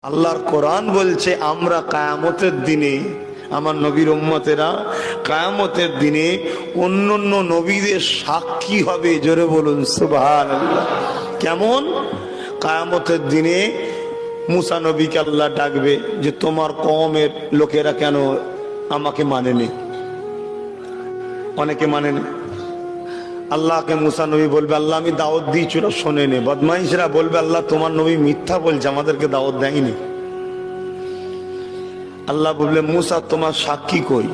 আল্লাহর কোরআন বলছে আমরা কিয়ামতের দিনে আমার নবীর উম্মতেরা কিয়ামতের দিনে অন্যান্য নবীদের সাক্ষী হবে। জোরে বলুন সুবহানাল্লাহ। কেমন? কিয়ামতের দিনে মুসা নবীকে আল্লাহ ডাকবে যে তোমার কওমের লোকেরা কেন আমাকে মানেনি, অনেকে মানেনি। আল্লাহকে মুসা নবী বলবে আল্লাহ আমি দাওয়াত দিয়েছি ওরা শোনেনি। বদমাইশরা বলবে আল্লাহ তোমার নবী মিথ্যা বলছে, আমাদেরকে দাওয়াত দেয়নি। আল্লাহ বলবে মুসা তোমার সাক্ষী কই?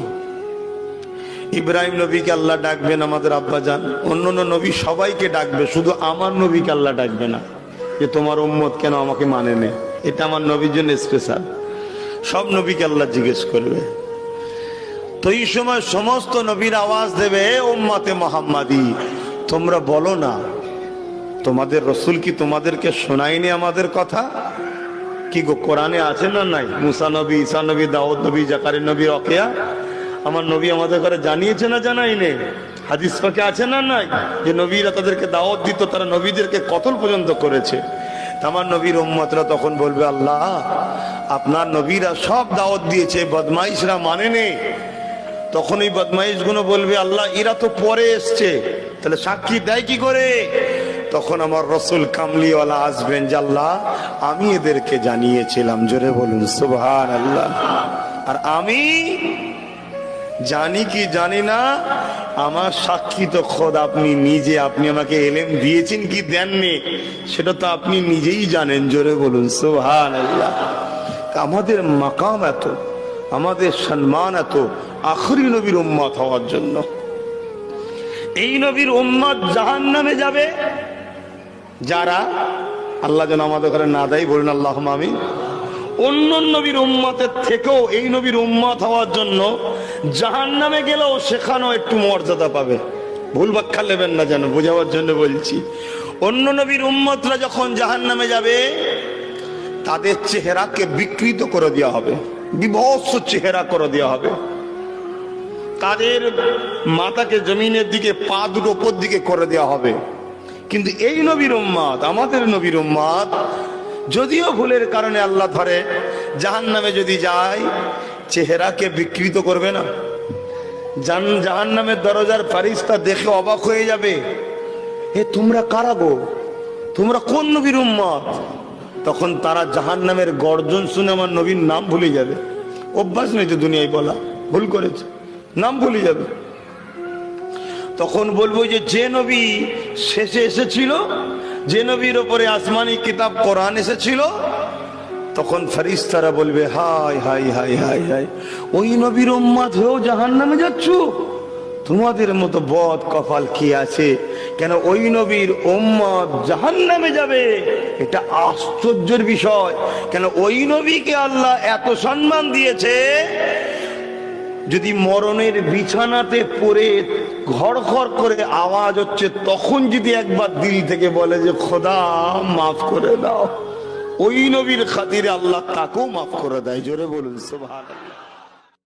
ইব্রাহিম নবীকে আল্লাহ ডাকবেন আমাদের আব্বা জান, অন্যান্য নবী সবাইকে ডাকবে, শুধু আমার নবীকে আল্লাহ ডাকবে না যে তোমার উম্মত কেন আমাকে মানে নে। এটা আমার নবীর জন্য স্পেশাল। সব নবীকে আল্লাহ জিজ্ঞেস করবে। তো এই সময় সমস্ত নবীর আওয়াজ দেবে উম্মতে মুহাম্মাদি তোমরা বলো না তোমাদের রসুল কি তোমাদেরকে শোনায়নি আমাদের কথা? কি গো কোরআনে আছে না নাই? মুসা নবী, ঈসা নবী, দাউদ নবী, জাকারিয়া নবী, রকিয়া আমার নবী আমাদের ঘরে জানিয়েছে না জানাইনি? হাদিস পাকে আছে না নাই যে নবীরা তাদেরকে দাওয়াত দিত, তারা নবীদেরকে কতল পর্যন্ত করেছে। আমার নবীর উম্মতরা তখন বলবে আল্লাহ আপনার নবীরা সব দাওয়াত দিয়েছে, বদমাইশরা মানেনি। তখন এই বদমাইশ গুলো বলবে আল্লাহ এরা তো পরে এসছে, তাহলে সাক্ষী দেয় কি করে? তখন আমার রসুল কামলিওয়ালা আসবেন যে আল্লাহ আমি এদেরকে জানিয়েছিলাম। জোরে বলুন সুবহানাল্লাহ। আর আমি জানি কি জানি না, আমার সাক্ষী তো খোদ আপনি নিজে। আপনি আমাকে ইলম দিয়েছেন কি দেননি সেটা তো আপনি নিজেই জানেন। জোরে বলুন সুবহানাল্লাহ। আমাদের মাকাম এত, আমাদের সম্মান এত আখরি নবীর উম্মত হওয়ার জন্য। এই নবীর উম্মত জাহান্নামে যাবে যারা, আল্লাহ যেন আমাদের ঘরে না দেয়, বলুন আল্লাহুম্মা আমিন। অন্য নবীর উম্মতের থেকেও এই নবীর উম্মত হওয়ার জন্য জাহান্নামে গেলেও সেখানেও একটু মর্যাদা পাবে। ভুল ব্যাখ্যা নেবেন না যেন, বোঝাবার জন্য বলছি। অন্য নবীর উম্মতরা যখন জাহান্নামে যাবে তাদের চেহারাকে বিকৃত করে দেওয়া হবে, বিভৎস চেহারা করে দেওয়া হবে। তাদের মাথাকে জমিনের দিকে, পা দুটো উপর দিকে করে দেওয়া হবে। কিন্তু এই নবীর উম্মত, আমাদের নবীর উম্মত, যদিও ভুলের কারণে আল্লাহ ধরে জাহান্নামে যদি যায়, চেহারাকে বিকৃত করবে না। জাহান্নামের দরজার ফারিস্তা দেখে অবাক হয়ে যাবে, হে তোমরা কারা গো, তোমরা কোন নবীর উম্মত? তখন তারা জাহান্নামের গর্জন শুনে আমার নবীর নাম ভুলে যাবে। অভ্যাস নেই তো দুনিয়ায় বলা, ভুল করেছে, নাম ভুলে যাবে। তখন বলবো যে নবী শেষে এসেছিল, যে নবীর ওপরে আসমানি কিতাব কোরআন এসেছিল, তখন ফেরেশতারা বলবে হায় হায় হায় হায় হায়, ওই নবীর উম্মত হয়েও জাহান্নামে যাচ্ছ? তোমাদের মতো বদ কপাল কি আছে? কেন ওই নবীর উম্মত জাহান্নামে যাবে, এটা আশ্চর্যের বিষয়। কেন ওই নবীকে আল্লাহ এত সম্মান দিয়েছে, যদি মরণের বিছানাতে পড়ে ঘড়ঘড় করে আওয়াজ হচ্ছে তখন যদি একবার দিল থেকে বলে যে খোদা মাফ করে দাও, ওই নবীর খাতিরে আল্লাহ তাকেও মাফ করে দেয়। জোরে বলুন সুবহানাল্লাহ।